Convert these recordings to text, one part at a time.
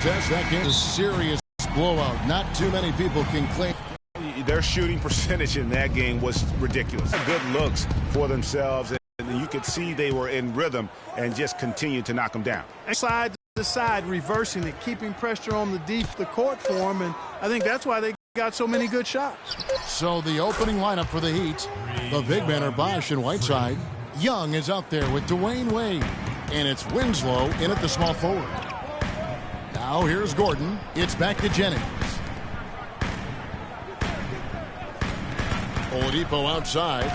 That game is a serious blowout. Not too many people can claim. Their shooting percentage in that game was ridiculous. Good looks for themselves, and you could see they were in rhythm and just continued to knock them down. Side to side, reversing it, keeping pressure on the court for them, and I think that's why they got so many good shots. So the opening lineup for the Heat, the big men are Bosh and Whiteside. Young is out there with Dwayne Wade, and it's Winslow in at the small forward. Now here's Gordon. It's back to Jennings. Oladipo outside.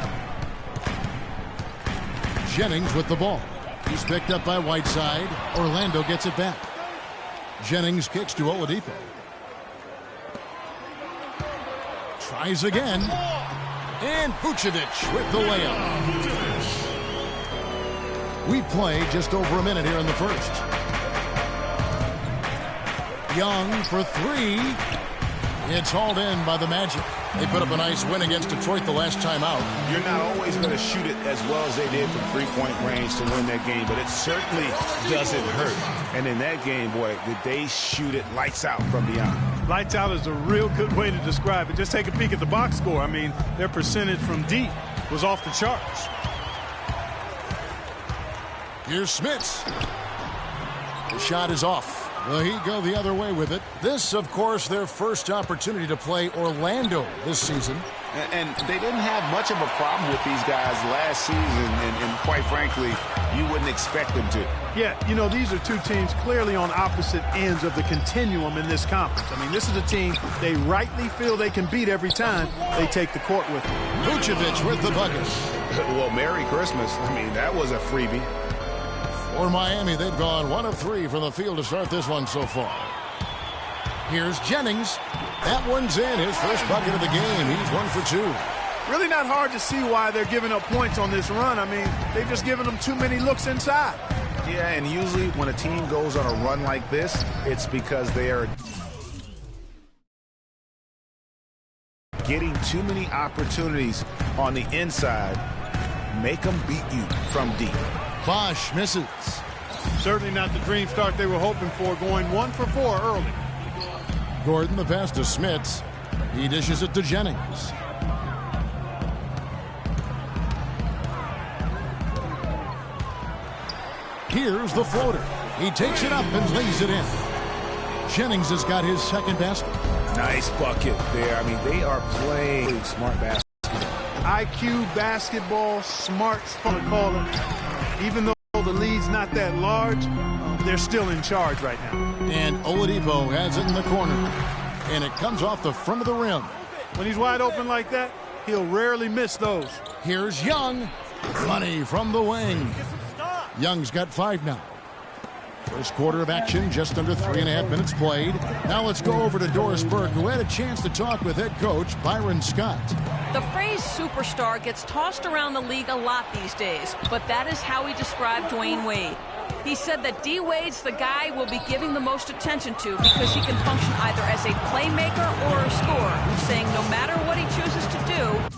Jennings with the ball. He's picked up by Whiteside. Orlando gets it back. Jennings kicks to Oladipo. Tries again. And Vucevic with the layup. We play just over a minute here in the first. Young for three. It's hauled in by the Magic. They put up a nice win against Detroit the last time out. You're not always going to shoot it as well as they did from three-point range to win that game, but it certainly doesn't hurt. And in that game, boy, did they shoot it lights out from beyond. Lights out is a real good way to describe it. Just take a peek at the box score. I mean, their percentage from deep was off the charts. Here's Smits. The shot is off. The Heat go the other way with it. This, of course, their first opportunity to play Orlando this season. And they didn't have much of a problem with these guys last season, and quite frankly, you wouldn't expect them to. Yeah, you know, these are two teams clearly on opposite ends of the continuum in this conference. I mean, this is a team they rightly feel they can beat every time they take the court with them. Vucevic with the bucket. Well, Merry Christmas. I mean, that was a freebie. For Miami, they've gone 1 of 3 from the field to start this one so far. Here's Jennings. That one's in. His first bucket of the game. He's 1 for 2. Really not hard to see why they're giving up points on this run. I mean, they've just given them too many looks inside. Yeah, and usually when a team goes on a run like this, it's because they are getting too many opportunities on the inside. Make them beat you from deep. Bosh misses. Certainly not the dream start they were hoping for, going 1 for 4 early. Gordon the pass to Smits. He dishes it to Jennings. Here's the floater. He takes it up and lays it in. Jennings has got his second basket. Nice bucket there. I mean, they are playing smart basketball. IQ basketball, smarts, fun to call them. Even though the lead's not that large, they're still in charge right now. And Oladipo has it in the corner. And it comes off the front of the rim. When he's wide open like that, he'll rarely miss those. Here's Young. Money from the wing. Young's got 5 now. First quarter of action, just under 3.5 minutes played. Now let's go over to Doris Burke, who had a chance to talk with head coach Byron Scott. The phrase superstar gets tossed around the league a lot these days, but that is how he described Dwayne Wade. He said that D. Wade's the guy we'll be giving the most attention to because he can function either as a playmaker or a scorer, saying no matter what he chooses to do,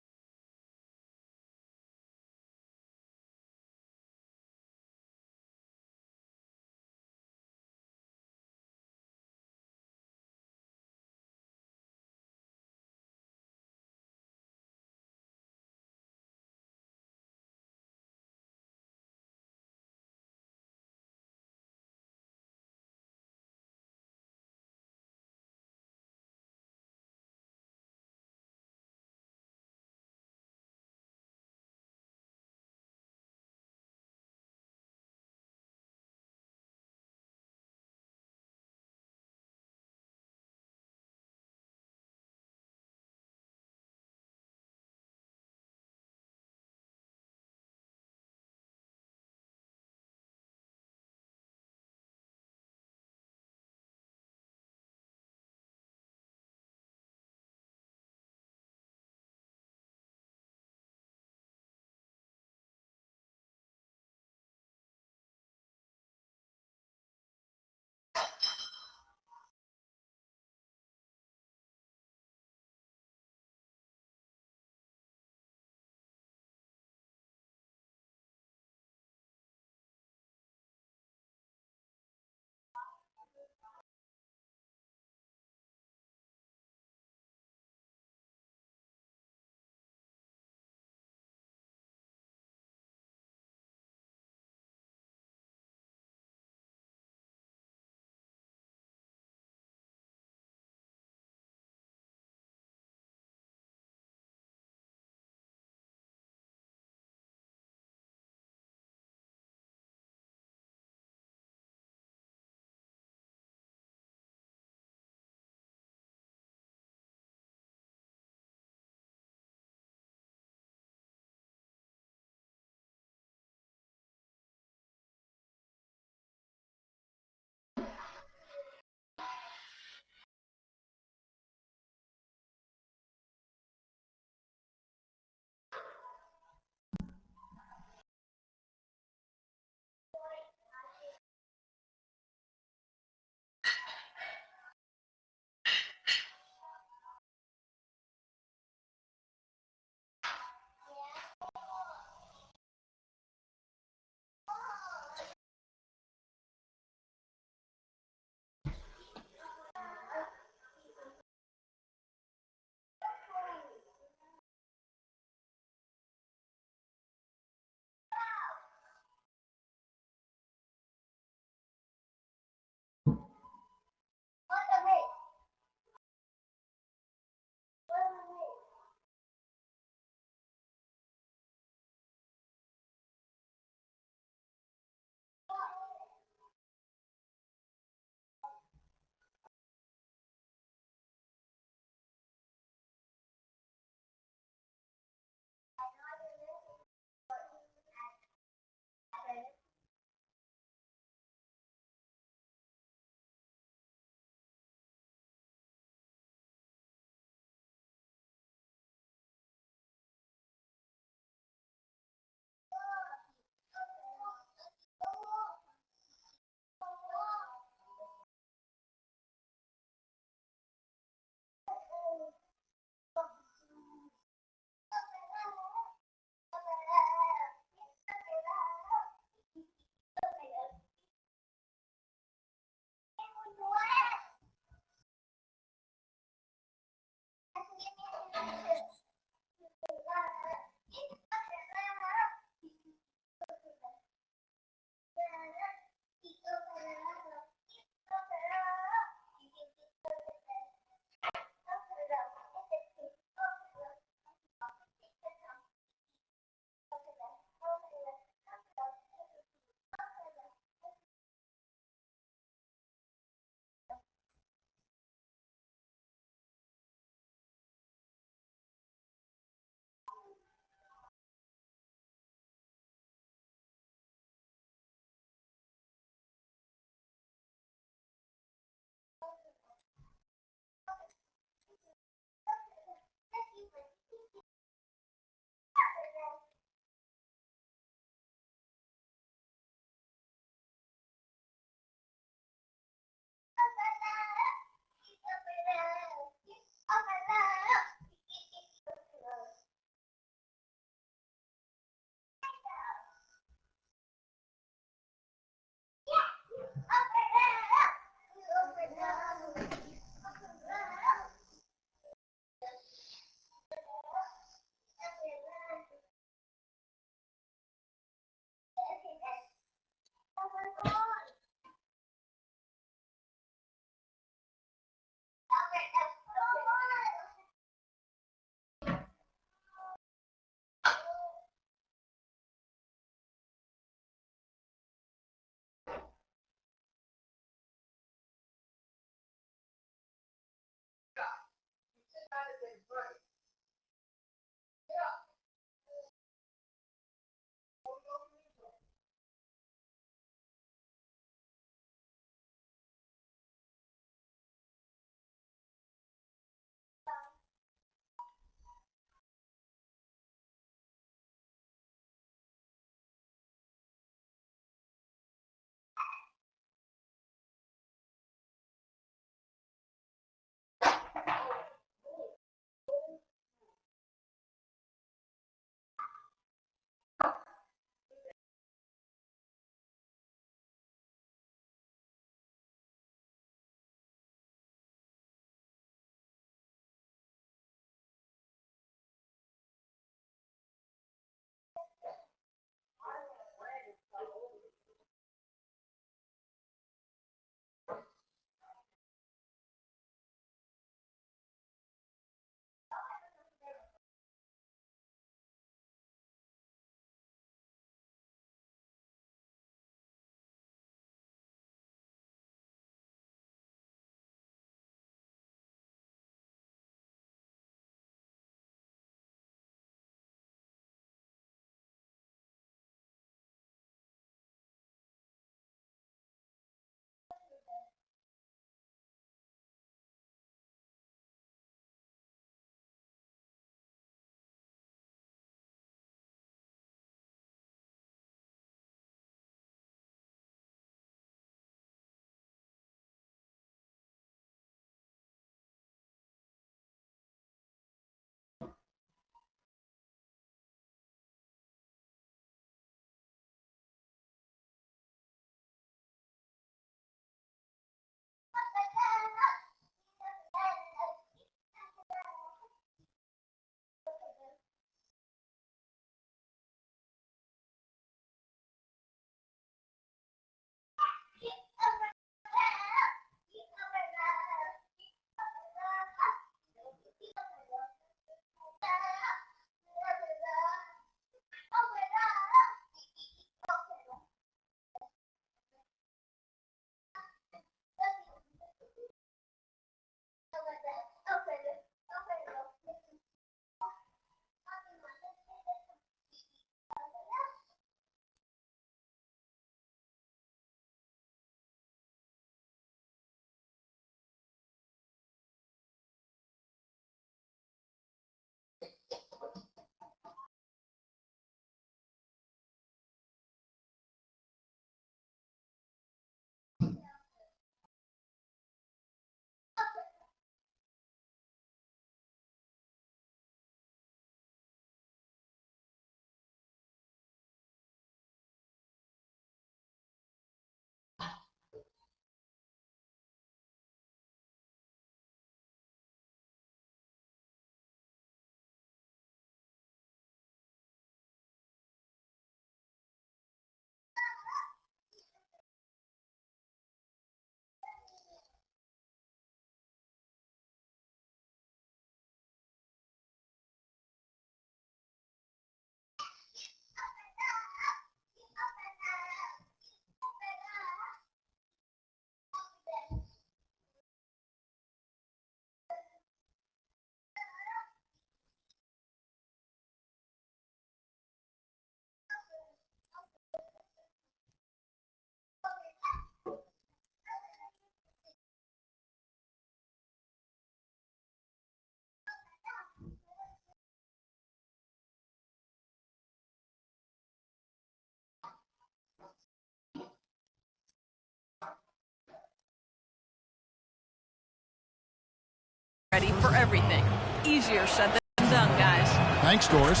ready for everything. Easier said than done, guys. Thanks, Doris.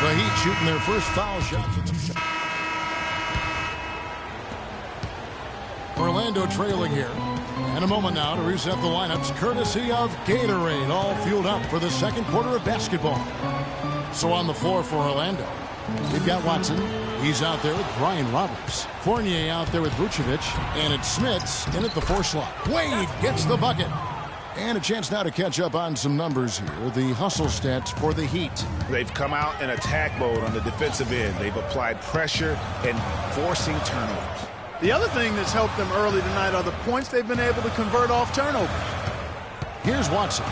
The Heat shooting their first foul shot. Orlando trailing here. And a moment now to reset the lineups courtesy of Gatorade, all fueled up for the second quarter of basketball. So on the floor for Orlando, we've got Watson. He's out there with Brian Roberts. Fournier out there with Vucevic. And it's Smits in at the 4 slot. Wade gets the bucket. And a chance now to catch up on some numbers here. The hustle stats for the Heat. They've come out in attack mode on the defensive end. They've applied pressure and forcing turnovers. The other thing that's helped them early tonight are the points they've been able to convert off turnovers. Here's Watson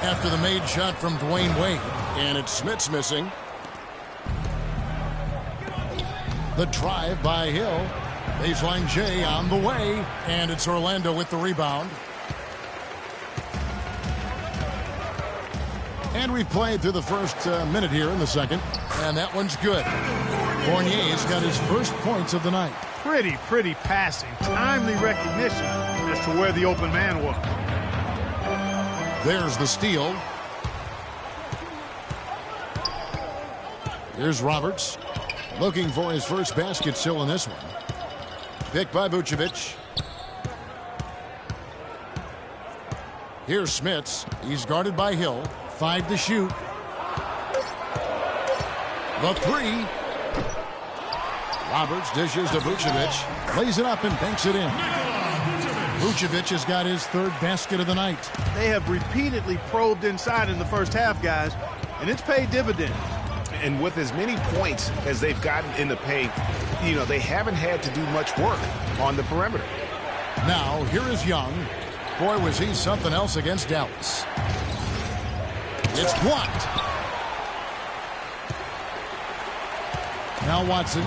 after the made shot from Dwayne Wade. And it's Smits missing. The drive by Hill. Baseline J on the way. And it's Orlando with the rebound. And we've played through the first minute here in the second. And that one's good. Fournier's got his first points of the night. Pretty passing. Timely recognition as to where the open man was. There's the steal. Here's Roberts. Looking for his first basket still in this one. Picked by Vucevic. Here's Smits. He's guarded by Hill. 5 to shoot. The 3. Roberts dishes to Vucevic. Lays it up and banks it in. Vucevic has got his third basket of the night. They have repeatedly probed inside in the first half, guys, and it's paid dividends. And with as many points as they've gotten in the paint, you know, they haven't had to do much work on the perimeter. Now, here is Young. Boy, was he something else against Dallas. It's blocked. Now Watson.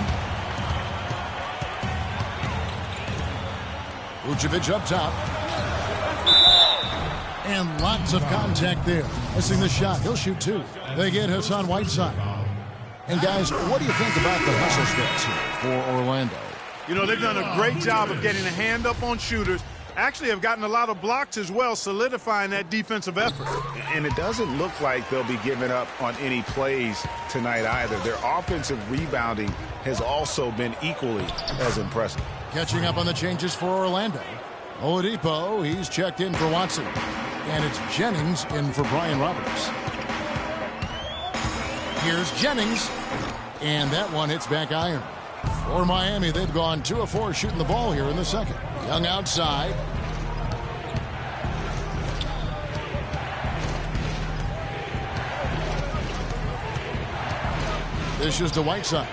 Vucevic up top. And lots of contact there. Missing the shot. He'll shoot 2. They get Hassan Whiteside. And guys, what do you think about the hustle stats here for Orlando? You know, they've done a great job of getting a hand up on shooters. Actually have gotten a lot of blocks as well, solidifying that defensive effort. And it doesn't look like they'll be giving up on any plays tonight either. Their offensive rebounding has also been equally as impressive. Catching up on the changes for Orlando. Oladipo, he's checked in for Watson. And it's Jennings in for Brian Roberts. Here's Jennings. And that one hits back iron. For Miami, they've gone 2 of 4 shooting the ball here in the second. Young outside. This is to Whiteside.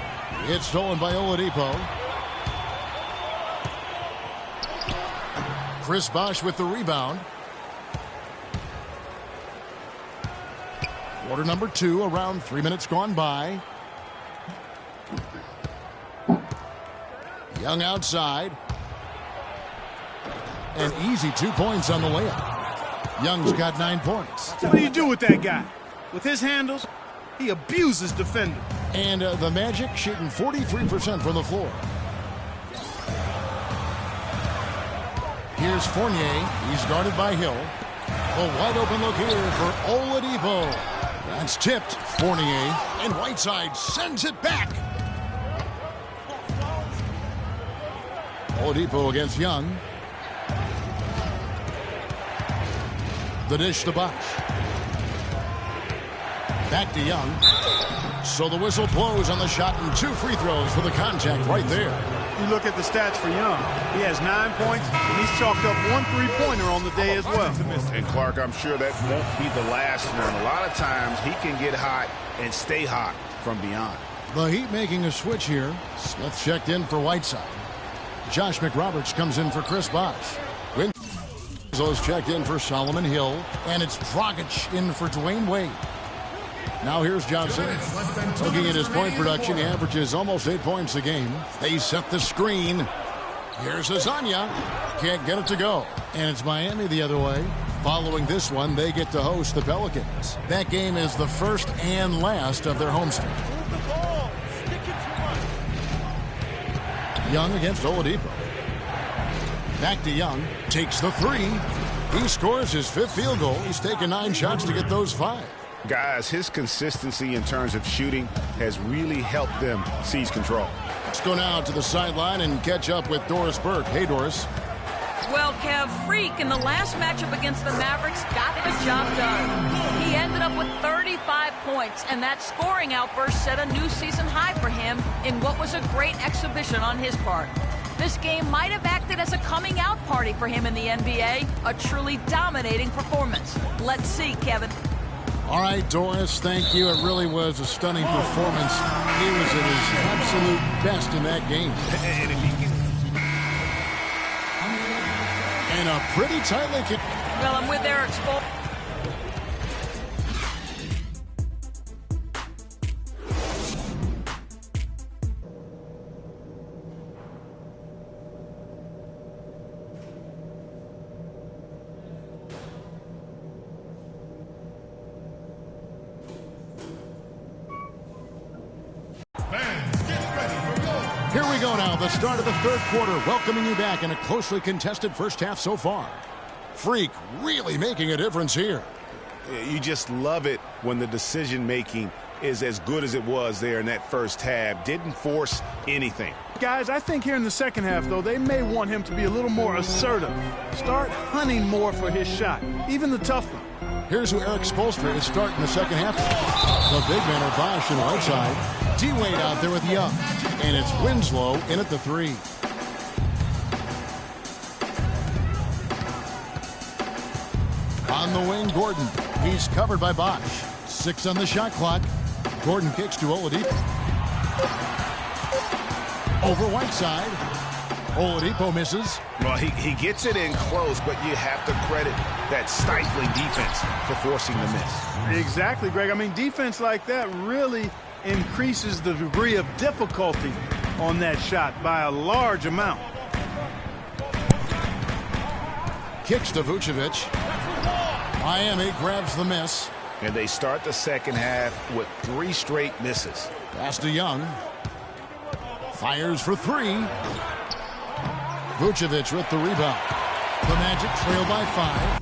It's stolen by Oladipo. Chris Bosh with the rebound. Quarter number 2, around 3 minutes gone by. Young outside. An easy 2 points on the layup. Young's got 9 points. What do you do with that guy? With his handles, he abuses defenders. And the Magic shooting 43% from the floor. Here's Fournier. He's guarded by Hill. A wide open look here for Oladipo. That's tipped. Fournier. And Whiteside sends it back. Oladipo against Young. The dish to Bosh. Back to Young. So the whistle blows on the shot and 2 free throws for the contact right there. You look at the stats for Young. He has 9 points, and he's chalked up 1 3-pointer on the day as well. And Clark, I'm sure that won't be the last one. A lot of times he can get hot and stay hot from beyond. The Heat making a switch here. Smith checked in for Whiteside. Josh McRoberts comes in for Chris Bosh. Winslow's checked in for Solomon Hill. And it's Dragic in for Dwayne Wade. Now here's Johnson. Looking at his point production, he averages almost 8 points a game. They set the screen. Here's Azania. Can't get it to go. And it's Miami the other way. Following this one, they get to host the Pelicans. That game is the first and last of their homestand. Young against Oladipo. Back to Young. Takes the 3. He scores his 5th field goal. He's taken 9 shots to get those 5. Guys, his consistency in terms of shooting has really helped them seize control. Let's go now to the sideline and catch up with Doris Burke. Hey, Doris. Well, Kev, Freak in the last matchup against the Mavericks got the job done. He ended up with 35 points, and that scoring outburst set a new season high for him in what was a great exhibition on his part. This game might have acted as a coming-out party for him in the NBA, a truly dominating performance. Let's see, Kevin. All right, Doris, thank you. It really was a stunning performance. He was at his absolute best in that game. And if he can... And a pretty tightly... Well, I'm with Eric Spoelstra. Here we go now, the start of the 3rd quarter, welcoming you back in a closely contested first half so far. Freak really making a difference here. You just love it when the decision-making is as good as it was there in that first half. Didn't force anything. Guys, I think here in the second half, though, they may want him to be a little more assertive. Start hunting more for his shot, even the tough one. Here's who Eric Spoelstra is starting the second half. The big men are Bosh on the right side. D-Wade out there with Young. And it's Winslow in at the 3. On the wing, Gordon. He's covered by Bosh. 6 on the shot clock. Gordon kicks to Oladipo. Over Whiteside. Oladipo misses. Well, he gets it in close, but you have to credit that stifling defense for forcing the miss. Exactly, Greg. I mean, defense like that really increases the degree of difficulty on that shot by a large amount. Kicks to Vucevic. Miami grabs the miss. And they start the second half with 3 straight misses. Pass to Young. Fires for 3. Vucevic with the rebound. The Magic trail by 5.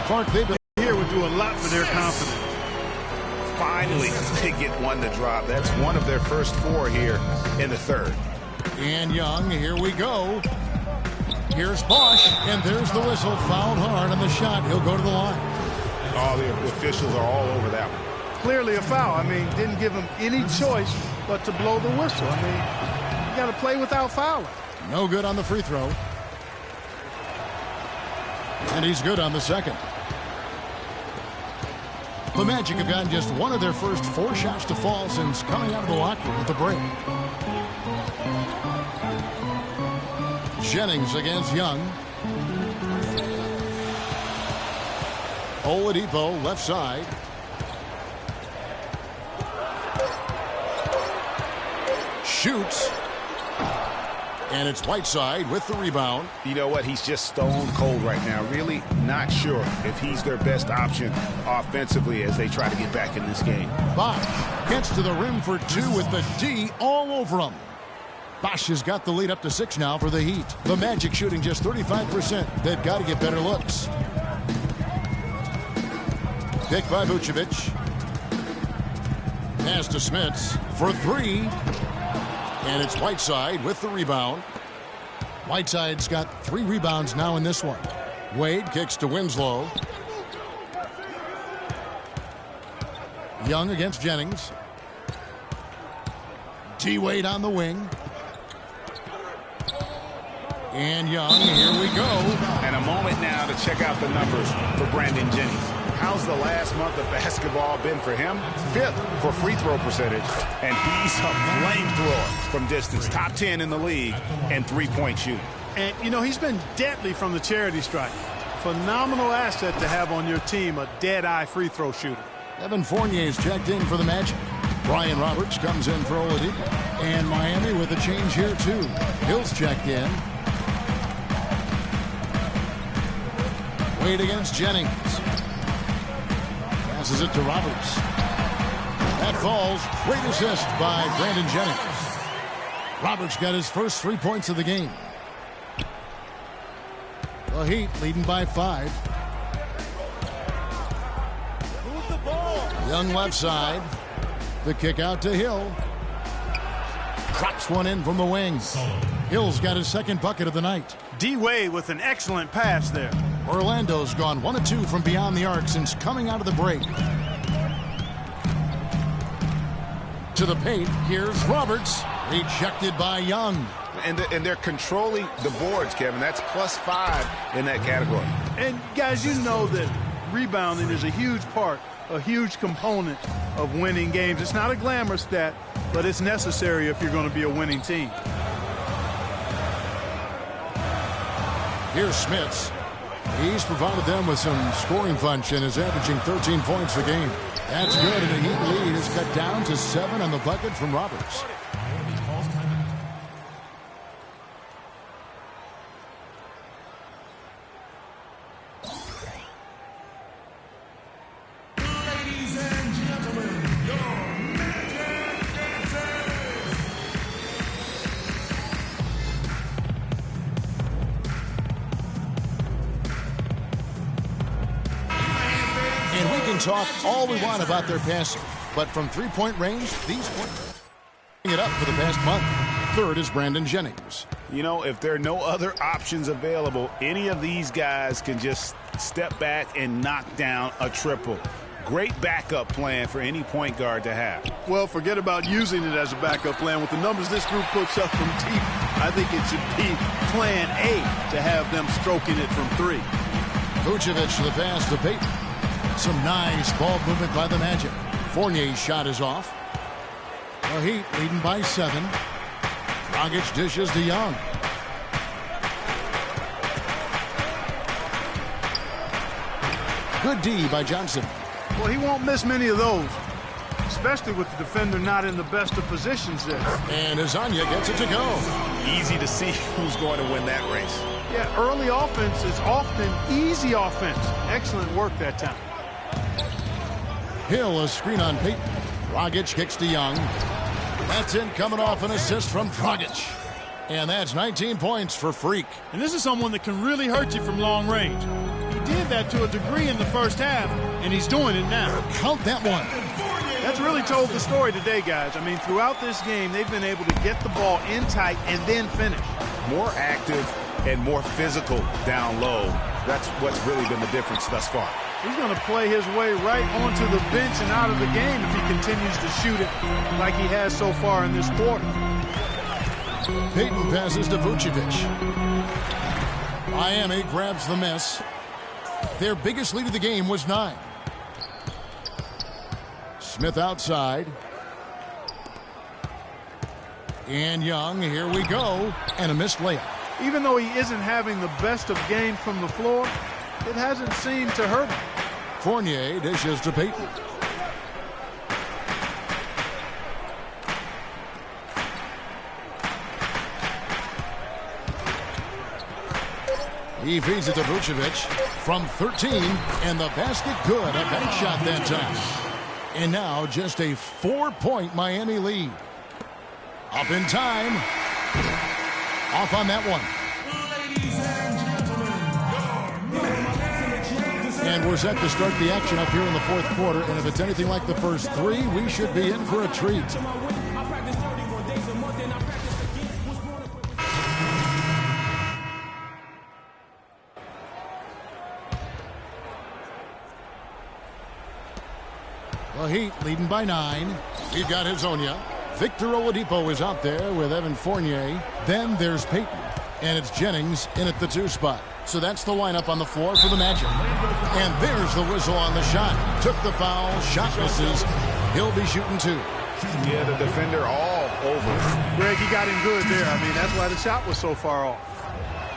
Clark, they've been here would do a lot for their confidence. Finally, they get one to drop. That's one of their first 4 here in the 3rd. And Young, here we go. Here's Bosh, and there's the whistle. Fouled hard on the shot. He'll go to the line. Oh, the officials are all over that one. Clearly a foul. I mean, didn't give him any choice but to blow the whistle. I mean, you got to play without fouling. No good on the free throw. And he's good on the second. The Magic have gotten just one of their first 4 shots to fall since coming out of the locker room at the break. Jennings against Young. Oladipo left side. Shoots. And it's Whiteside with the rebound. You know what? He's just stone cold right now. Really not sure if he's their best option offensively as they try to get back in this game. Bosh gets to the rim for 2 with the D all over him. Bosh has got the lead up to 6 now for the Heat. The Magic shooting just 35%. They've got to get better looks. Pick by Vucevic. Pass to Smits for 3. And it's Whiteside with the rebound. Whiteside's got 3 rebounds now in this one. Wade kicks to Winslow. Young against Jennings. D-Wade on the wing. And Young, here we go. And a moment now to check out the numbers for Brandon Jennings. how's the last month of basketball been for him? 5th for free throw percentage, and he's a flamethrower from distance. Top 10 in the league and three-point shooting. And, you know, he's been deadly from the charity stripe. Phenomenal asset to have on your team, a dead-eye free throw shooter. Evan Fournier is checked in for the Magic. Brian Roberts comes in for Oladipo. And Miami with a change here, too. Hill's checked in. Wade against Jennings. Passes it to Roberts. That falls. Great assist by Brandon Jennings. Roberts got his first 3 points of the game. The Heat leading by 5. Young left side. The kick out to Hill. Drops one in from the wings. Hill's got his second bucket of the night. D-Wade with an excellent pass there. Orlando's gone 1 of 2 from beyond the arc since coming out of the break. To the paint, here's Roberts. Rejected by Young. And they're controlling the boards, Kevin. That's +5 in that category. And, guys, you know that rebounding is a huge part, a huge component of winning games. It's not a glamour stat, but it's necessary if you're going to be a winning team. Here's Smits. He's provided them with some scoring punch and is averaging 13 points a game. That's good, and the Heat lead is cut down to 7 on the bucket from Roberts. Talk all we want about their passing, but from three-point range, these points it up for the past month. Third is Brandon Jennings. You know, if there are no other options available, any of these guys can just step back and knock down a triple. Great backup plan for any point guard to have. Well, forget about using it as a backup plan. With the numbers this group puts up from deep, I think it should be plan A to have them stroking it from 3. Vucevic to the pass to Payton. Some nice ball movement by the Magic. Fournier's shot is off. The Heat leading by 7. Dragic dishes to Young. Good D by Johnson. Well, he won't miss many of those, especially with the defender not in the best of positions there. And Azania gets it to go. Easy to see who's going to win that race. Yeah, early offense is often easy offense. Excellent work that time. Hill, a screen on Payton. Dragic kicks to Young. That's in, coming off an assist from Dragic. And that's 19 points for Freak. And this is someone that can really hurt you from long range. He did that to a degree in the first half, and he's doing it now. Count that one. That's really told the story today, guys. I mean, throughout this game, they've been able to get the ball in tight and then finish. More active and more physical down low. That's what's really been the difference thus far. He's going to play his way right onto the bench and out of the game if he continues to shoot it like he has so far in this quarter. Payton passes to Vucevic. Miami grabs the miss. Their biggest lead of the game was 9. Smith outside. And Young, here we go. And a missed layup. Even though he isn't having the best of games from the floor, it hasn't seemed to hurt him. Fournier dishes to Payton. He feeds it to Vucevic from 13, and the basket good. A bank shot that time. And now just a 4-point Miami lead. Up in time. Off on that one. And we're set to start the action up here in the fourth quarter. And if it's anything like the first 3, we should be in for a treat. The Heat leading by 9. We've got Hezonja. Victor Oladipo is out there with Evan Fournier. Then there's Payton. And it's Jennings in at the 2 spot. So that's the lineup on the floor for the Magic. And there's the whistle on the shot. Took the foul. Shot misses. He'll be shooting 2. Yeah, the defender all over. Greg, he got him good there. I mean, that's why the shot was so far off.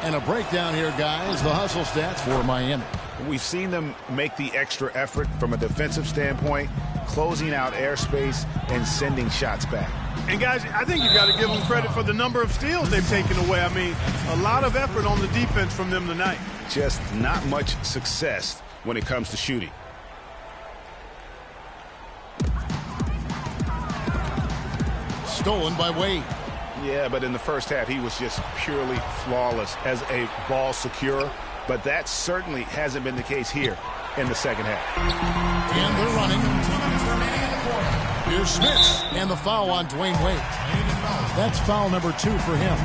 And a breakdown here, guys. The hustle stats for Miami. We've seen them make the extra effort from a defensive standpoint, closing out airspace and sending shots back. And, guys, I think you've got to give them credit for the number of steals they've taken away. I mean, a lot of effort on the defense from them tonight. Just not much success when it comes to shooting. Stolen by Wade. Yeah, but in the first half, he was just purely flawless as a ball securer. But that certainly hasn't been the case here in the second half. And they're running. Here's Smith. And the foul on Dwayne Wade. That's foul number 2 for him.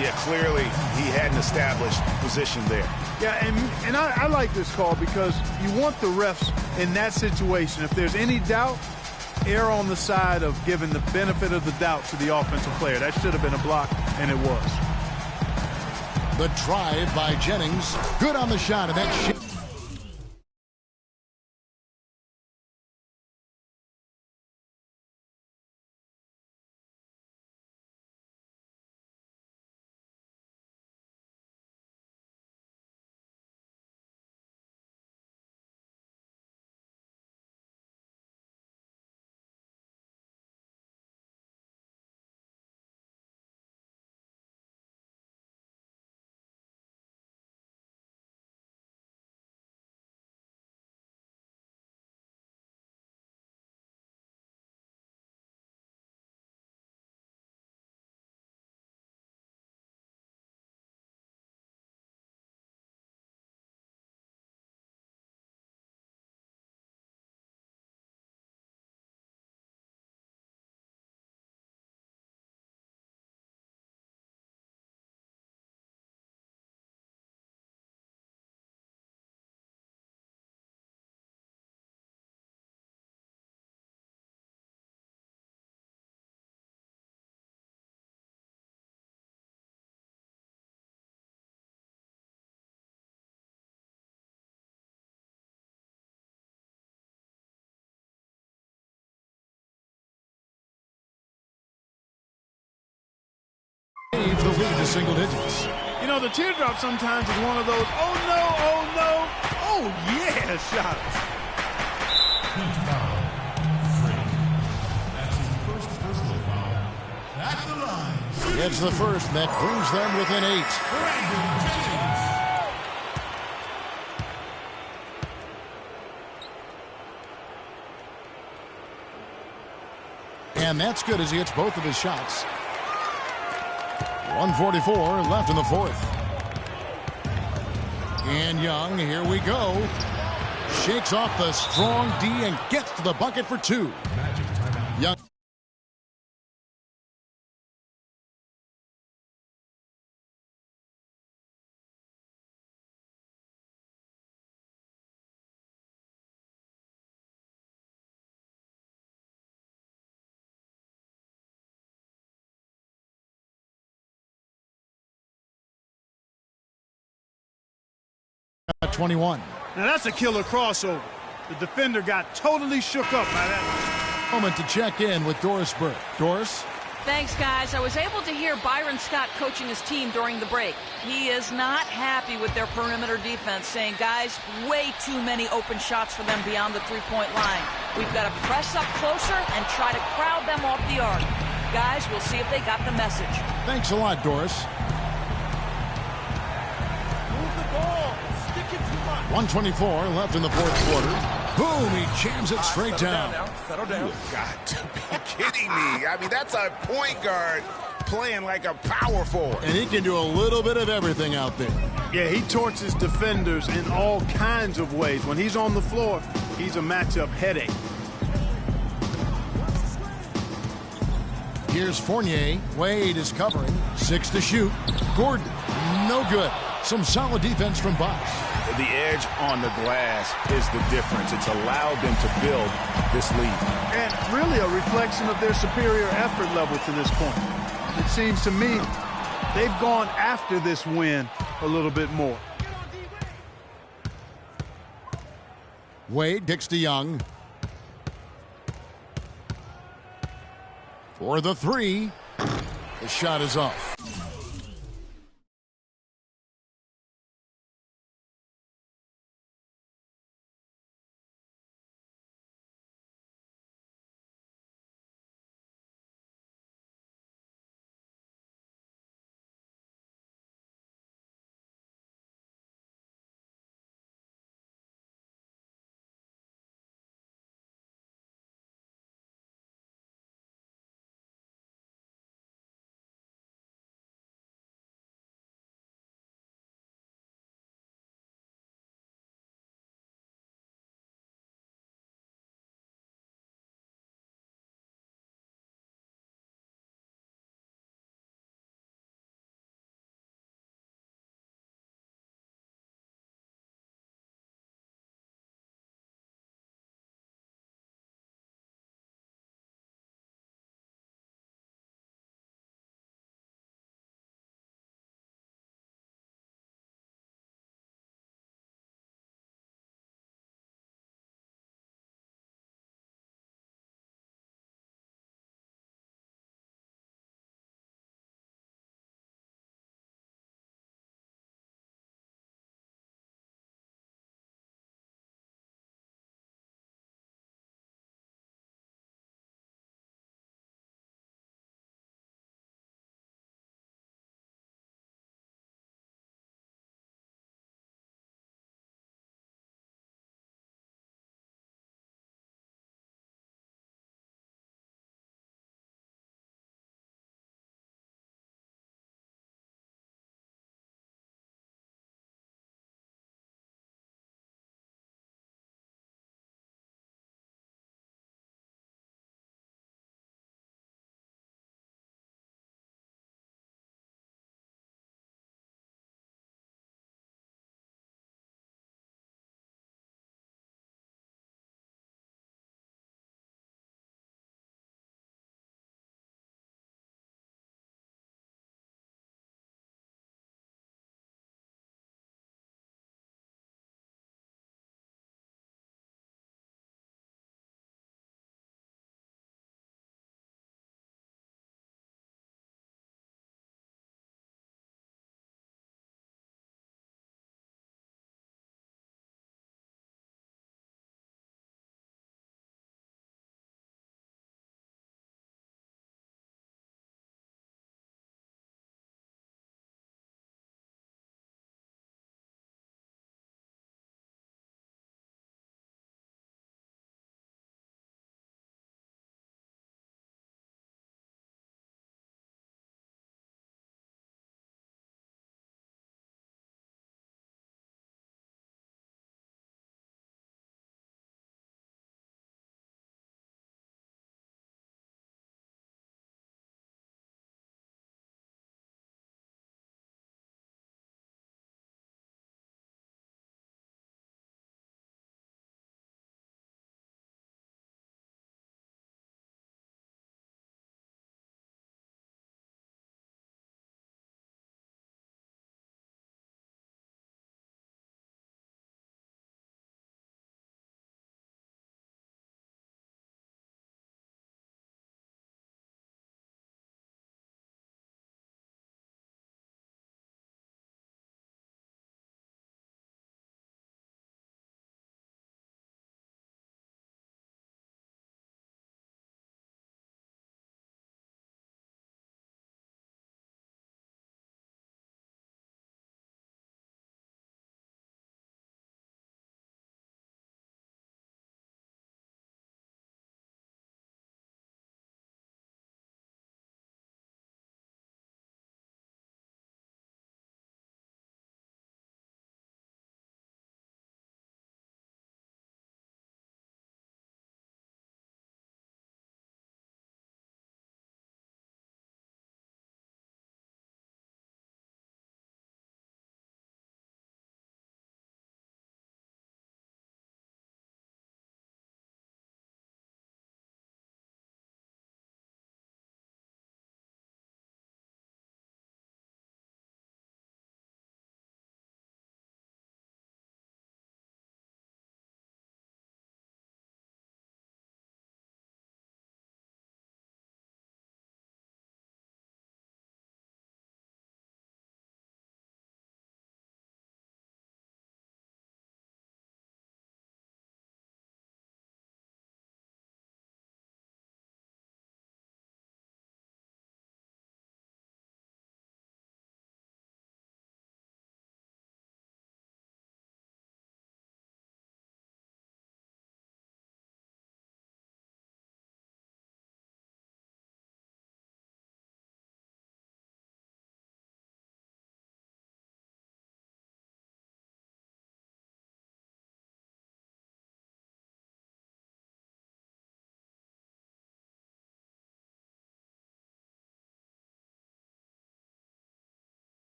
Yeah, clearly he hadn't established position there. Yeah, and I like this call because you want the refs in that situation. If there's any doubt, err on the side of giving the benefit of the doubt to the offensive player. That should have been a block, and it was. The drive by Jennings. Good on the shot, and that shit. The lead to single digits. You know, the teardrop sometimes is one of those, oh, no, oh, no, oh, yeah, shots. Gets the first, and that brings them within 8. And that's good as he hits both of his shots. 1:44 left in the 4th. And Young, here we go. Shakes off the strong D and gets to the bucket for 2. Young. At 21. Now that's a killer crossover. The defender got totally shook up by that. Moment to check in with Doris Burke. Doris? Thanks, guys. I was able to hear Byron Scott coaching his team during the break. He is not happy with their perimeter defense, saying, guys, way too many open shots for them beyond the three-point line. We've got to press up closer and try to crowd them off the arc. Guys, we'll see if they got the message. Thanks a lot, Doris. Move the ball. Stick it too much. 1:24 left in the 4th quarter. Boom, he jams it straight down. Settle down. You've got to be kidding me. I mean, that's a point guard playing like a power forward. And he can do a little bit of everything out there. Yeah, he torches defenders in all kinds of ways. When he's on the floor, he's a matchup headache. Here's Fournier. Wade is covering. 6 to shoot. Gordon, no good. Some solid defense from Bucks. The edge on the glass is the difference. It's allowed them to build this lead. And really a reflection of their superior effort level to this point. It seems to me they've gone after this win a little bit more. Wade kicks to Young. For the three. The shot is off.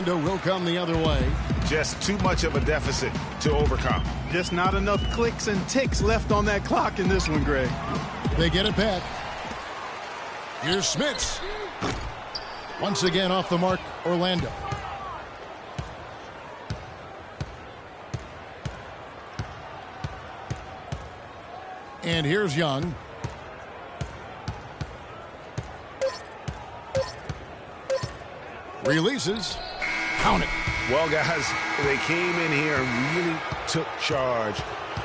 Orlando will come the other way. Just too much of a deficit to overcome. Just not enough clicks and ticks left on that clock in this one, Greg. They get it back. Here's Smits. Once again off the mark, Orlando. And here's Young. Releases. Count it. Well, guys, they came in here and really took charge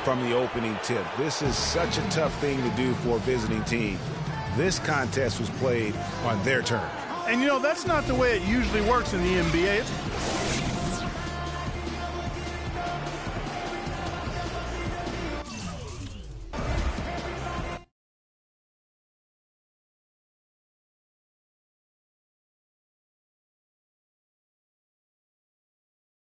from the opening tip. This is such a tough thing to do for a visiting team. This contest was played on their terms. And, you know, that's not the way it usually works in the NBA.